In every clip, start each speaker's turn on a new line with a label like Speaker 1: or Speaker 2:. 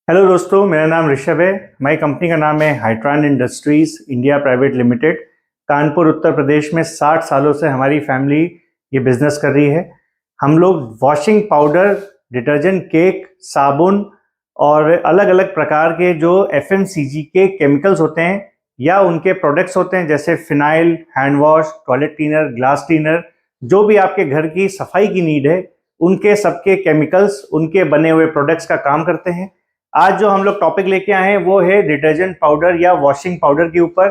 Speaker 1: Hello दोस्तों, मेरा नाम ऋषभ है। हमारी कंपनी का नाम है Hytron Industries India Private Limited. Kanpur Uttar Pradesh में 60 सालों से हमारी फैमिली ये बिजनेस कर रही है। हम लोग वॉशिंग पाउडर, डिटर्जेंट, केक, साबुन और अलग अलग प्रकार के जो एफएमसीजी के केमिकल्स होते हैं या उनके प्रोडक्ट्स होते हैं, जैसे phenyl, hand wash, toilet cleaner, glass cleaner, जो भी आपके घर की सफाई की नीड है, उनके सबके केमिकल्स, उनके बने हुए प्रोडक्ट्स का काम करते हैं। आज जो हम लोग टॉपिक लेके आए हैं वो है डिटर्जेंट पाउडर या वॉशिंग पाउडर के ऊपर।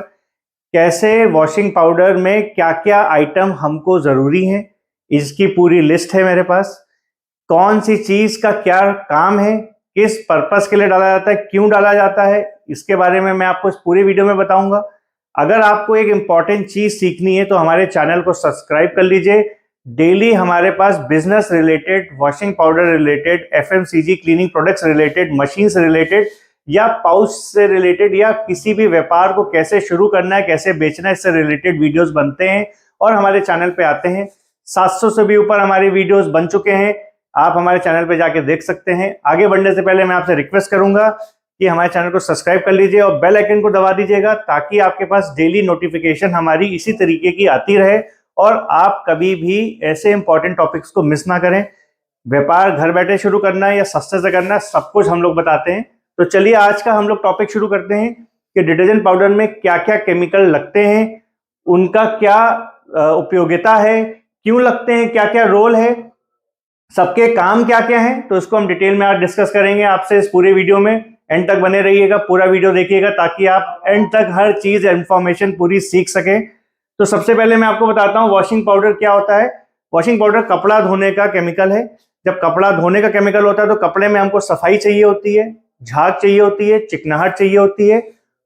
Speaker 1: कैसे वॉशिंग पाउडर में क्या क्या आइटम हमको ज़रूरी है, इसकी पूरी लिस्ट है मेरे पास। कौन सी चीज़ का क्या काम है, किस पर्पस के लिए डाला जाता है, क्यों डाला जाता है, इसके बारे में मैं आपको इस पूरे वीडियो में बताऊंगा। अगर आपको एक इम्पॉर्टेंट चीज़ सीखनी है तो हमारे चैनल को सब्सक्राइब कर लीजिए। डेली हमारे पास business related, washing powder related, FMCG cleaning products related, machine से रिलेटेड या पाउच से रिलेटेड या किसी भी व्यापार को कैसे शुरू करना है, कैसे बेचना है, इससे रिलेटेड वीडियोस बनते हैं और हमारे चैनल पे आते हैं। 700 से भी ऊपर हमारे वीडियोस बन चुके हैं, आप हमारे चैनल पे जाके देख सकते हैं। आगे बढ़ने से पहले मैं आपसे रिक्वेस्ट करूंगा कि हमारे चैनल को सब्सक्राइब कर लीजिए और बेल आइकन को दबा दीजिएगा, ताकि आपके पास डेली नोटिफिकेशन हमारी इसी तरीके की आती रहे और आप कभी भी ऐसे इंपॉर्टेंट टॉपिक्स को मिस ना करें। व्यापार घर बैठे शुरू करना है या सस्ते से करना है, सब कुछ हम लोग बताते हैं। तो चलिए आज का हम लोग टॉपिक शुरू करते हैं कि डिटर्जेंट पाउडर में क्या क्या केमिकल लगते हैं, उनका क्या उपयोगिता है, क्यों लगते हैं, क्या क्या रोल है, सबके काम क्या क्या हैं। तो इसको हम डिटेल में आज डिस्कस करेंगे आपसे इस पूरे वीडियो में। एंड तक बने रहिएगा, पूरा वीडियो देखिएगा ताकि आप एंड तक हर चीज इंफॉर्मेशन पूरी सीख सकें। तो सबसे पहले मैं आपको बताता हूँ वॉशिंग पाउडर क्या होता है। वॉशिंग पाउडर कपड़ा धोने का केमिकल है। जब कपड़ा धोने का केमिकल होता है तो कपड़े में हमको सफाई चाहिए होती है, झाग चाहिए होती है, चिकनाहट चाहिए होती है,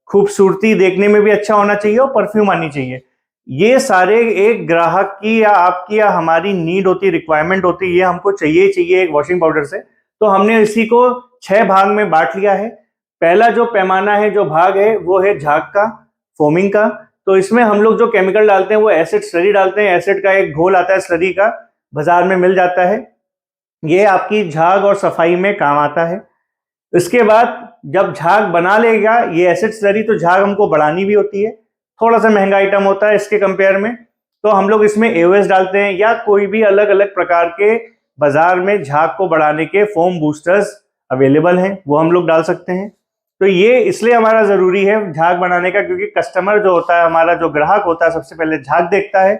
Speaker 1: खूबसूरती देखने में भी अच्छा होना चाहिए और परफ्यूम आनी चाहिए। ये सारे एक ग्राहक की या आपकी या हमारी नीड होती है, रिक्वायरमेंट होती है, ये हमको चाहिए एक वॉशिंग पाउडर से। तो हमने इसी को 6 भाग में बांट लिया है। पहला जो पैमाना है, जो भाग है, वो है झाग का, फोमिंग का। तो इसमें हम लोग जो केमिकल डालते हैं वो एसिड स्लरी डालते हैं। एसिड का एक घोल आता है स्लरी का, बाजार में मिल जाता है। ये आपकी झाग और सफाई में काम आता है। इसके बाद जब झाग बना लेगा ये एसिड स्लरी, तो झाग हमको बढ़ानी भी होती है। थोड़ा सा महंगा आइटम होता है इसके कंपेयर में। तो हम लोग इसमें एओएस डालते हैं या कोई भी अलग अलग प्रकार के बाजार में झाग को बढ़ाने के फोम बूस्टर्स अवेलेबल हैं, वो हम लोग डाल सकते हैं। तो ये इसलिए हमारा जरूरी है झाग बनाने का, क्योंकि कस्टमर जो होता है, हमारा जो ग्राहक होता है, सबसे पहले झाग देखता है।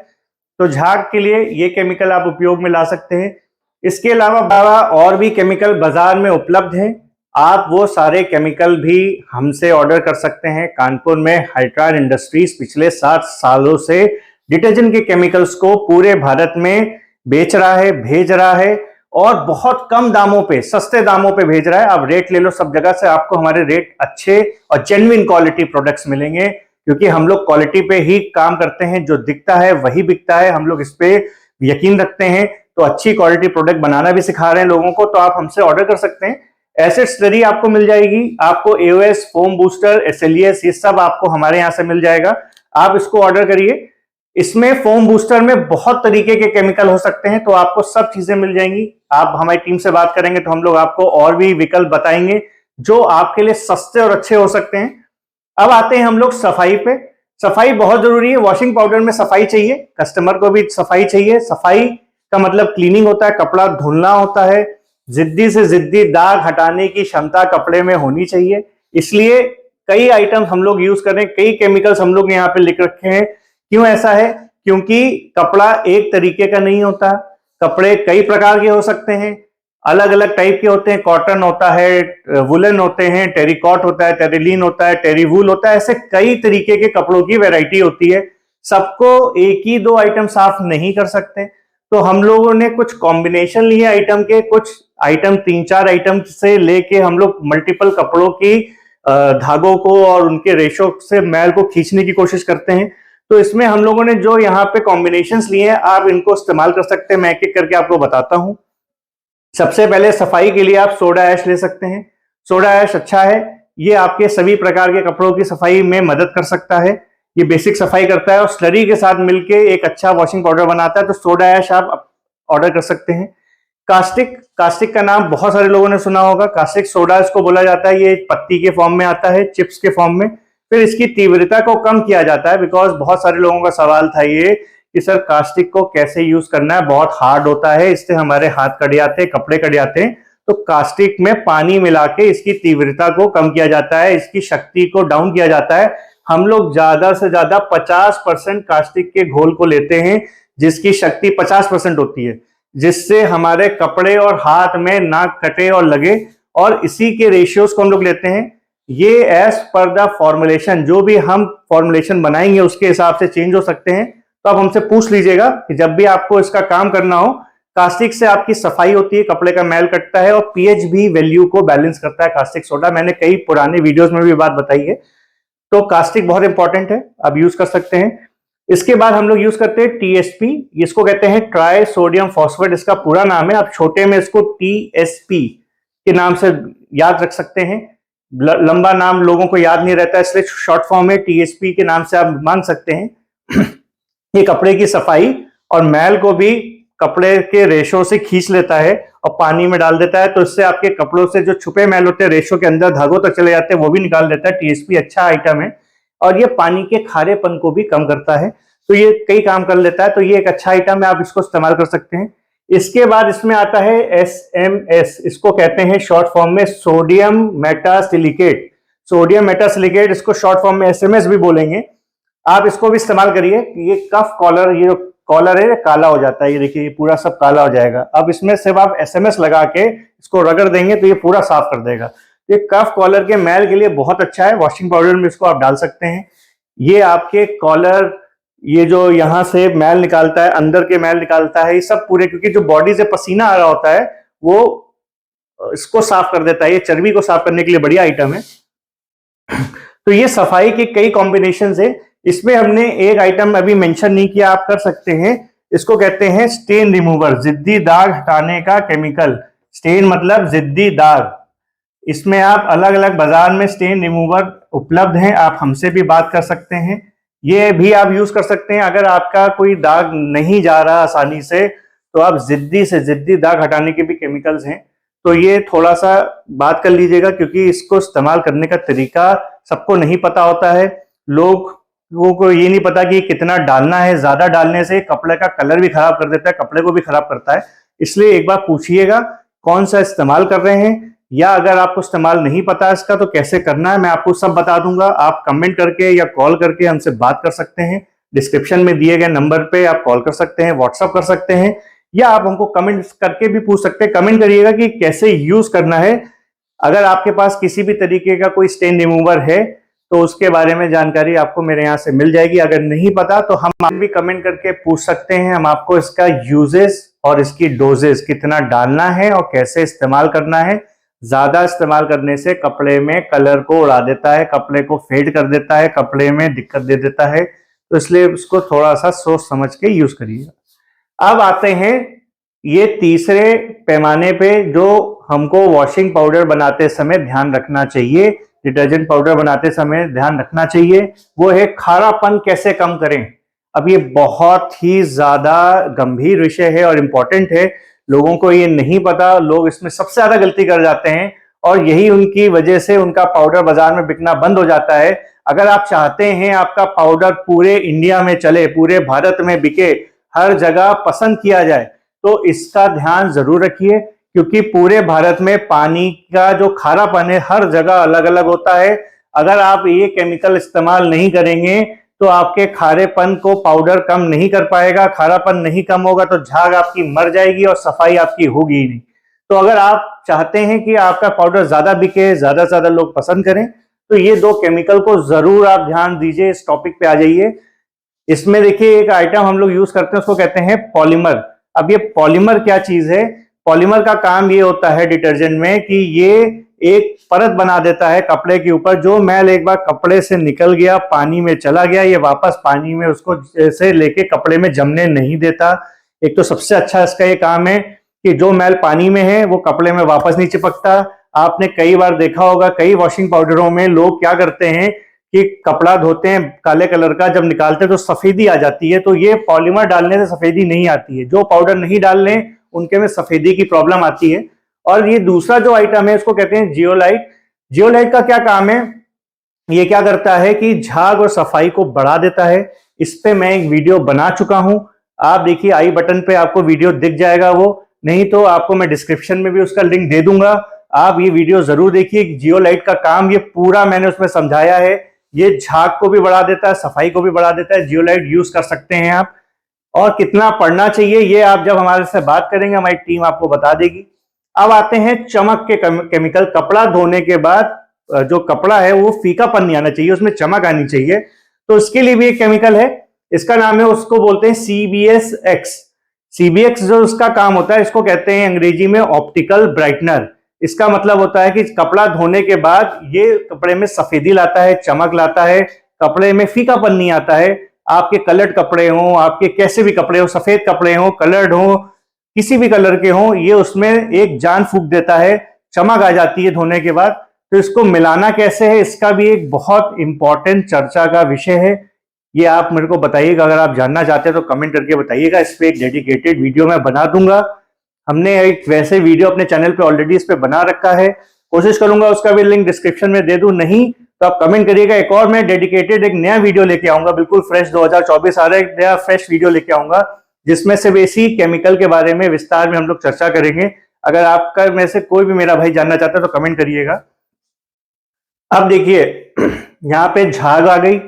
Speaker 1: तो झाग के लिए ये केमिकल आप उपयोग में ला सकते हैं। इसके अलावा और भी केमिकल बाजार में उपलब्ध हैं, आप वो सारे केमिकल भी हमसे ऑर्डर कर सकते हैं। कानपुर में हाइट्रान इंडस्ट्रीज पिछले 60 सालों से डिटर्जेंट के केमिकल्स को पूरे भारत में बेच रहा है, भेज रहा है और बहुत कम दामों पे, सस्ते दामों पे भेज रहा है। आप रेट ले लो सब जगह से, आपको हमारे रेट अच्छे और जेन्युइन क्वालिटी प्रोडक्ट्स मिलेंगे, क्योंकि हम लोग क्वालिटी पे ही काम करते हैं। जो दिखता है वही बिकता है, हम लोग इस पे यकीन रखते हैं। तो अच्छी क्वालिटी प्रोडक्ट बनाना भी सिखा रहे हैं लोगों को, तो आप हमसे ऑर्डर कर सकते हैं। एसिड स्लरी आपको मिल जाएगी, आपको एओएस, फोम बूस्टर, एसएलईएस, ये सब आपको हमारे यहाँ से मिल जाएगा। आप इसको ऑर्डर करिए। इसमें फोम बूस्टर में बहुत तरीके के केमिकल हो सकते हैं, तो आपको सब चीजें मिल जाएंगी। आप हमारी टीम से बात करेंगे तो हम लोग आपको और भी विकल्प बताएंगे जो आपके लिए सस्ते और अच्छे हो सकते हैं। अब आते हैं हम लोग सफाई पे। सफाई बहुत जरूरी है। वॉशिंग पाउडर में सफाई चाहिए, कस्टमर को भी सफाई चाहिए। सफाई का मतलब क्लीनिंग होता है, कपड़ा धुलना होता है। जिद्दी से जिद्दी दाग हटाने की क्षमता कपड़े में होनी चाहिए। इसलिए कई आइटम हम लोग यूज कर रहे हैं, कई केमिकल्स हम लोग ने यहाँ पे लिख रखे हैं। क्यों ऐसा है? क्योंकि कपड़ा एक तरीके का नहीं होता, कपड़े कई प्रकार के हो सकते हैं, अलग अलग टाइप के होते हैं। कॉटन होता है, वुलन होते हैं, टेरिकॉट होता है, टेरिलीन होता है, टेरीवूल होता है, ऐसे कई तरीके के कपड़ों की वैरायटी होती है। सबको एक ही दो आइटम साफ नहीं कर सकते, तो हम लोगों ने कुछ कॉम्बिनेशन लिए आइटम के। कुछ आइटम 3-4 आइटम से लेके हम लोग मल्टीपल कपड़ों की धागों को और उनके रेशो से मैल को खींचने की कोशिश करते हैं। तो इसमें हम लोगों ने जो यहाँ पे कॉम्बिनेशंस लिए हैं, आप इनको इस्तेमाल कर सकते हैं। मैं एक एक करके आपको बताता हूँ। सबसे पहले सफाई के लिए आप सोडा ऐश ले सकते हैं। सोडा ऐश अच्छा है, ये आपके सभी प्रकार के कपड़ों की सफाई में मदद कर सकता है। ये बेसिक सफाई करता है और स्लरी के साथ मिलके एक अच्छा वॉशिंग पाउडर बनाता है। तो सोडा ऐश आप ऑर्डर कर सकते हैं। कास्टिक कास्टिक का नाम बहुत सारे लोगों ने सुना होगा, कास्टिक सोडा इसको बोला जाता है। ये पत्ती के फॉर्म में आता है, चिप्स के फॉर्म में। फिर इसकी तीव्रता को कम किया जाता है, बिकॉज बहुत सारे लोगों का सवाल था ये कि सर कास्टिक को कैसे यूज करना है, बहुत हार्ड होता है, इससे हमारे हाथ कट जाते हैं, कपड़े कट जाते हैं। तो कास्टिक में पानी मिला के इसकी तीव्रता को कम किया जाता है, इसकी शक्ति को डाउन किया जाता है। हम लोग ज्यादा से ज्यादा 50% कास्टिक के घोल को लेते हैं, जिसकी शक्ति 50% होती है, जिससे हमारे कपड़े और हाथ में ना कटे और लगे। और इसी के रेशियोज को हम लोग लेते हैं। ये एज पर द फॉर्मुलेशन, जो भी हम फॉर्मुलेशन बनाएंगे उसके हिसाब से चेंज हो सकते हैं। तो आप हमसे पूछ लीजिएगा कि जब भी आपको इसका काम करना हो, कास्टिक से आपकी सफाई होती है, कपड़े का मैल कटता है, और पीएच भी वैल्यू को बैलेंस करता है कास्टिक सोडा। मैंने कई पुराने वीडियोस में भी बात बताई है। तो कास्टिक बहुत इंपॉर्टेंट है, आप यूज कर सकते हैं। इसके बाद हम लोग यूज करते हैं टीएसपी, इसको कहते हैं ट्राई सोडियम फॉस्फेट, इसका पूरा नाम है। आप छोटे में इसको टीएसपी के नाम से याद रख सकते हैं। लंबा नाम लोगों को याद नहीं रहता, इसलिए शॉर्ट फॉर्म में टीएसपी के नाम से आप मान सकते हैं। ये कपड़े की सफाई और मैल को भी कपड़े के रेशों से खींच लेता है और पानी में डाल देता है। तो इससे आपके कपड़ों से जो छुपे मैल होते हैं, रेशों के अंदर धागों तक चले जाते हैं, वो भी निकाल देता है। टीएसपी अच्छा आइटम है और ये पानी के खारेपन को भी कम करता है। तो ये कई काम कर लेता है, तो ये एक अच्छा आइटम है, आप इसको इस्तेमाल कर सकते हैं। इसके बाद इसमें आता है एसएमएस, इसको कहते हैं शॉर्ट फॉर्म में सोडियम मेटासिलिकेट। सोडियम मेटासिलिकेट, इसको शॉर्ट फॉर्म में एसएमएस भी बोलेंगे। आप इसको भी इस्तेमाल करिए। ये कफ कॉलर, ये जो कॉलर है काला हो जाता है, ये देखिए, ये पूरा सब काला हो जाएगा। अब इसमें सिर्फ आप एसएमएस लगा के इसको रगड़ देंगे तो ये पूरा साफ कर देगा। ये कफ कॉलर के मैल के लिए बहुत अच्छा है। वॉशिंग पाउडर में इसको आप डाल सकते हैं। ये आपके कॉलर, ये जो यहाँ से मैल निकालता है, अंदर के मैल निकालता है, ये सब पूरे, क्योंकि जो बॉडी से पसीना आ रहा होता है वो इसको साफ कर देता है। ये चर्बी को साफ करने के लिए बढ़िया आइटम है। तो ये सफाई के कई कॉम्बिनेशन है। इसमें हमने एक आइटम अभी मेंशन नहीं किया, आप कर सकते हैं। इसको कहते हैं स्टेन रिमूवर, जिद्दी दाग हटाने का केमिकल। स्टेन मतलब जिद्दी दाग। इसमें आप अलग अलग बाजार में स्टेन रिमूवर उपलब्ध हैं, आप हमसे भी बात कर सकते हैं। ये भी आप यूज कर सकते हैं। अगर आपका कोई दाग नहीं जा रहा आसानी से, तो आप जिद्दी से जिद्दी दाग हटाने के भी केमिकल्स हैं। तो ये थोड़ा सा बात कर लीजिएगा, क्योंकि इसको इस्तेमाल करने का तरीका सबको नहीं पता होता है। लोगों को ये नहीं पता कि कितना डालना है। ज्यादा डालने से कपड़े का कलर भी खराब कर देता है, कपड़े को भी खराब करता है। इसलिए एक बार पूछिएगा कौन सा इस्तेमाल कर रहे हैं, या अगर आपको इस्तेमाल नहीं पता इसका तो कैसे करना है, मैं आपको सब बता दूंगा। आप कमेंट करके या कॉल करके हमसे बात कर सकते हैं। डिस्क्रिप्शन में दिए गए नंबर पे आप कॉल कर सकते हैं, व्हाट्सअप कर सकते हैं, या आप हमको कमेंट करके भी पूछ सकते हैं। कमेंट करिएगा कि कैसे यूज करना है। अगर आपके पास किसी भी तरीके का कोई स्टेन रिमूवर है तो उसके बारे में जानकारी आपको मेरे यहाँ से मिल जाएगी। अगर नहीं पता तो हम भी कमेंट करके पूछ सकते हैं। हम आपको इसका यूजेस और इसकी डोजेस, कितना डालना है और कैसे इस्तेमाल करना है। ज्यादा इस्तेमाल करने से कपड़े में कलर को उड़ा देता है, कपड़े को फेड कर देता है, कपड़े में दिक्कत दे देता है। तो इसलिए उसको थोड़ा सा सोच समझ के यूज करिएगा। अब आते हैं ये तीसरे पैमाने पे जो हमको वॉशिंग पाउडर बनाते समय ध्यान रखना चाहिए, डिटर्जेंट पाउडर बनाते समय ध्यान रखना चाहिए, वो है खारापन कैसे कम करें। अब ये बहुत ही ज्यादा गंभीर विषय है और इम्पोर्टेंट है। लोगों को ये नहीं पता, लोग इसमें सबसे ज्यादा गलती कर जाते हैं और यही उनकी वजह से उनका पाउडर बाजार में बिकना बंद हो जाता है। अगर आप चाहते हैं आपका पाउडर पूरे इंडिया में चले, पूरे भारत में बिके, हर जगह पसंद किया जाए, तो इसका ध्यान जरूर रखिए, क्योंकि पूरे भारत में पानी का जो खारापन है हर जगह अलग अलग होता है। अगर आप ये केमिकल इस्तेमाल नहीं करेंगे तो आपके खारेपन को पाउडर कम नहीं कर पाएगा। खारापन नहीं कम होगा तो झाग आपकी मर जाएगी और सफाई आपकी होगी ही नहीं। तो अगर आप चाहते हैं कि आपका पाउडर ज्यादा बिके, ज्यादा से ज्यादा लोग पसंद करें, तो ये दो केमिकल को जरूर आप ध्यान दीजिए। इस टॉपिक पे आ जाइए। इसमें देखिए एक आइटम हम लोग यूज करते हैं, उसको कहते हैं पॉलीमर। अब ये पॉलीमर क्या चीज है? पॉलीमर का काम ये होता है डिटर्जेंट में कि ये एक परत बना देता है कपड़े के ऊपर। जो मैल एक बार कपड़े से निकल गया, पानी में चला गया, ये वापस पानी में उसको से लेके कपड़े में जमने नहीं देता। एक तो सबसे अच्छा इसका ये काम है कि जो मैल पानी में है वो कपड़े में वापस नहीं चिपकता। आपने कई बार देखा होगा, कई वॉशिंग पाउडरों में लोग क्या करते हैं कि कपड़ा धोते हैं काले कलर का, जब निकालते हैं तो सफेदी आ जाती है। तो ये पॉलीमर डालने से सफेदी नहीं आती है। जो पाउडर नहीं डालने उनके में सफेदी की प्रॉब्लम आती है। और ये दूसरा जो आइटम है उसको कहते हैं जियोलाइट। जियोलाइट का क्या काम है, ये क्या करता है कि झाग और सफाई को बढ़ा देता है। इस पे मैं एक वीडियो बना चुका हूं, आप देखिए आई बटन पे आपको वीडियो दिख जाएगा, वो नहीं तो आपको मैं डिस्क्रिप्शन में भी उसका लिंक दे दूंगा, आप ये वीडियो जरूर देखिए। जियोलाइट का काम ये पूरा मैंने उसमें समझाया है। ये झाग को भी बढ़ा देता है, सफाई को भी बढ़ा देता है। जियोलाइट यूज कर सकते हैं आप। और कितना पढ़ना चाहिए ये आप जब हमारे से बात करेंगे हमारी टीम आपको बता देगी। अब आते हैं चमक के केमिकल। कपड़ा धोने के बाद जो कपड़ा है वो फीकापन नहीं आना चाहिए, उसमें चमक आनी चाहिए। तो इसके लिए भी एक केमिकल है, इसका नाम है, उसको बोलते हैं CBX। CBX जो उसका काम होता है, इसको कहते हैं अंग्रेजी में ऑप्टिकल ब्राइटनर। इसका मतलब होता है कि कपड़ा धोने के बाद ये कपड़े में सफेदी लाता है, चमक लाता है, कपड़े में फीकापन नहीं आता है। आपके कलर्ड कपड़े हों, आपके कैसे भी कपड़े हो, सफेद कपड़े हों, कलर्ड हो, किसी भी कलर के हों, ये उसमें एक जान फूंक देता है, चमक आ जाती है धोने के बाद। तो इसको मिलाना कैसे है, इसका भी एक बहुत इंपॉर्टेंट चर्चा का विषय है। ये आप मेरे को बताइएगा, अगर आप जानना चाहते हैं तो कमेंट करके बताइएगा, इस पे एक डेडिकेटेड वीडियो मैं बना दूंगा। हमने एक वैसे वीडियो अपने चैनल पे ऑलरेडी इस पे बना रखा है, कोशिश करूंगा उसका भी लिंक डिस्क्रिप्शन में दे दूं, नहीं तो आप कमेंट करिएगा। एक और मैं डेडिकेटेड एक नया वीडियो लेके आऊंगा, बिल्कुल फ्रेश 2024 आ रहा है, एक नया फ्रेश वीडियो लेके आऊंगा जिसमें से इसी केमिकल के बारे में विस्तार में हम लोग चर्चा करेंगे। अगर आपका में से कोई भी मेरा भाई जानना चाहता है तो कमेंट करिएगा। अब देखिए यहाँ पे झाग आ गई,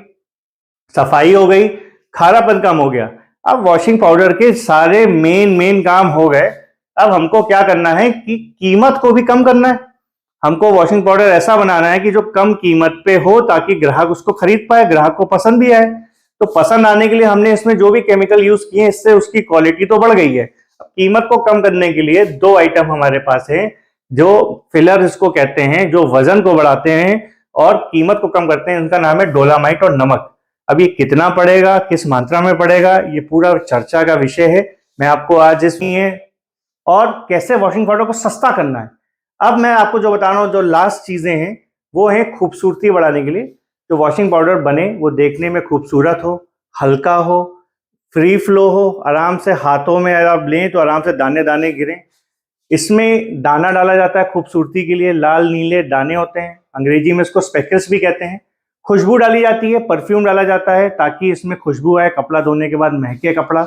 Speaker 1: सफाई हो गई, खारापन कम हो गया। अब वॉशिंग पाउडर के सारे मेन काम हो गए। अब हमको क्या करना है कि कीमत को भी कम करना है। हमको वॉशिंग पाउडर ऐसा बनाना है कि जो कम कीमत पे हो ताकि ग्राहक उसको खरीद पाए, ग्राहक को पसंद भी आए। तो पसंद आने के लिए हमने इसमें जो भी केमिकल यूज किए इससे उसकी क्वालिटी तो बढ़ गई है। अब कीमत को कम करने के लिए दो आइटम हमारे पास है जो फिलर इसको कहते हैं, जो वजन को बढ़ाते हैं और कीमत को कम करते हैं। इनका नाम है डोलामाइट और नमक। अब ये कितना पड़ेगा, किस मात्रा में पड़ेगा, ये पूरा चर्चा का विषय है। मैं आपको आज इसमें और कैसे वॉशिंग पाउडर को सस्ता करना है। अब मैं आपको जो बता रहा हूँ, जो लास्ट चीजें हैं वो है खूबसूरती बढ़ाने के लिए। जो वॉशिंग पाउडर बने वो देखने में खूबसूरत हो, हल्का हो, फ्री फ्लो हो, आराम से हाथों में अगर आप लें तो आराम से दाने दाने गिरें। इसमें दाना डाला जाता है खूबसूरती के लिए, लाल नीले दाने होते हैं, अंग्रेजी में इसको स्पेकल्स भी कहते हैं। खुशबू डाली जाती है, परफ्यूम डाला जाता है ताकि इसमें खुशबू आए, कपड़ा धोने के बाद महके कपड़ा।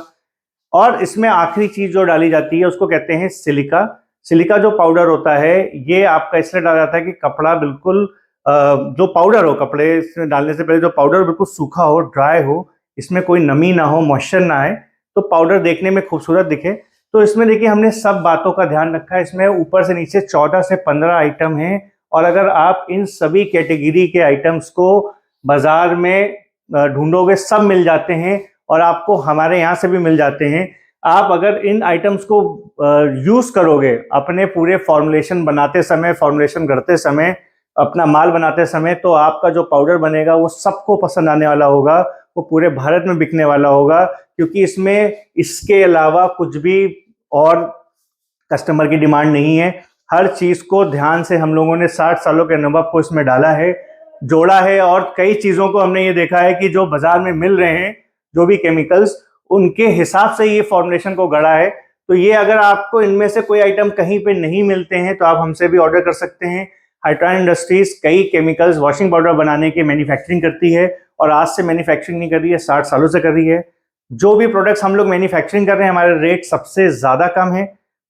Speaker 1: और इसमें आखिरी चीज जो डाली जाती है उसको कहते हैं सिलिका। सिलिका जो पाउडर होता है ये आपका इसलिए डाला जाता है कि कपड़ा बिल्कुल जो पाउडर हो, कपड़े इसमें डालने से पहले जो पाउडर बिल्कुल सूखा हो, ड्राई हो, इसमें कोई नमी ना हो, मॉइस्चर ना आए, तो पाउडर देखने में खूबसूरत दिखे। तो इसमें देखिए हमने सब बातों का ध्यान रखा है। इसमें ऊपर से नीचे 14 से 15 आइटम हैं और अगर आप इन सभी कैटेगरी के आइटम्स को बाजार में ढूंढोगे सब मिल जाते हैं और आपको हमारे यहाँ से भी मिल जाते हैं। आप अगर इन आइटम्स को यूज करोगे अपने पूरे फॉर्मुलेशन बनाते समय, फॉर्मुलेशन करते समय, अपना माल बनाते समय, तो आपका जो पाउडर बनेगा वो सबको पसंद आने वाला होगा, वो पूरे भारत में बिकने वाला होगा। क्योंकि इसमें इसके अलावा कुछ भी और कस्टमर की डिमांड नहीं है। हर चीज को ध्यान से हम लोगों ने 60 सालों के अनुभव को इसमें डाला है, जोड़ा है और कई चीजों को हमने ये देखा है कि जो बाजार में मिल रहे हैं जो भी केमिकल्स, उनके हिसाब से ये फॉर्मुलेशन को गढ़ा है। तो ये अगर आपको इनमें से कोई आइटम कहीं पे नहीं मिलते हैं तो आप हमसे भी ऑर्डर कर सकते हैं। हाइट्रॉन इंडस्ट्रीज कई केमिकल्स वॉशिंग पाउडर बनाने की मैन्युफैक्चरिंग करती है और आज से मैन्युफैक्चरिंग नहीं कर रही है, 60 सालों से कर रही है। जो भी प्रोडक्ट्स हम लोग मैन्युफैक्चरिंग कर रहे हैं हमारे रेट सबसे ज्यादा कम है,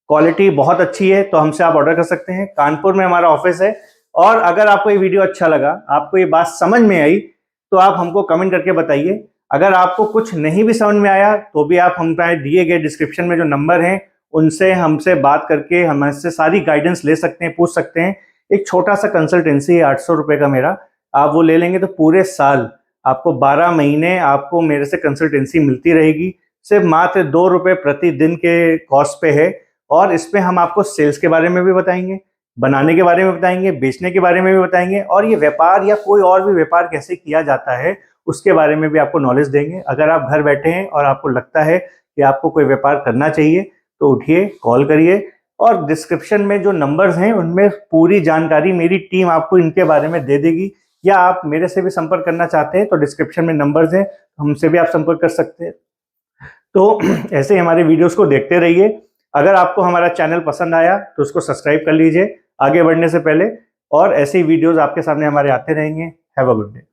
Speaker 1: क्वालिटी बहुत अच्छी है, तो हमसे आप ऑर्डर कर सकते हैं। कानपुर में हमारा ऑफिस है। और अगर आपको ये वीडियो अच्छा लगा, आपको ये बात समझ में आई, तो आप हमको कमेंट करके बताइए। अगर आपको कुछ नहीं भी समझ में आया तो भी आप हमारे दिए गए डिस्क्रिप्शन में जो नंबर हैं उनसे हमसे बात करके हमसे सारी गाइडेंस ले सकते हैं, पूछ सकते हैं। एक छोटा सा कंसल्टेंसी है 800 रुपये का मेरा, आप वो ले लेंगे तो पूरे साल आपको 12 महीने आपको मेरे से कंसल्टेंसी मिलती रहेगी। सिर्फ मात्र 2 रुपये प्रतिदिन के कॉस्ट पे है। और इस पे हम आपको सेल्स के बारे में भी बताएंगे, बनाने के बारे में बताएंगे, बेचने के बारे में भी बताएंगे और ये व्यापार या कोई और भी व्यापार कैसे किया जाता है उसके बारे में भी आपको नॉलेज देंगे। अगर आप घर बैठे हैं और आपको लगता है कि आपको कोई व्यापार करना चाहिए तो उठिए, कॉल करिए और डिस्क्रिप्शन में जो नंबर्स हैं उनमें पूरी जानकारी मेरी टीम आपको इनके बारे में दे देगी। या आप मेरे से भी संपर्क करना चाहते हैं तो डिस्क्रिप्शन में नंबर्स हैं, हमसे भी आप संपर्क कर सकते हैं। तो ऐसे ही हमारे वीडियोस को देखते रहिए। अगर आपको हमारा चैनल पसंद आया तो उसको सब्सक्राइब कर लीजिए आगे बढ़ने से पहले, और ऐसे ही वीडियोस आपके सामने हमारे आते रहेंगे। Have a good day.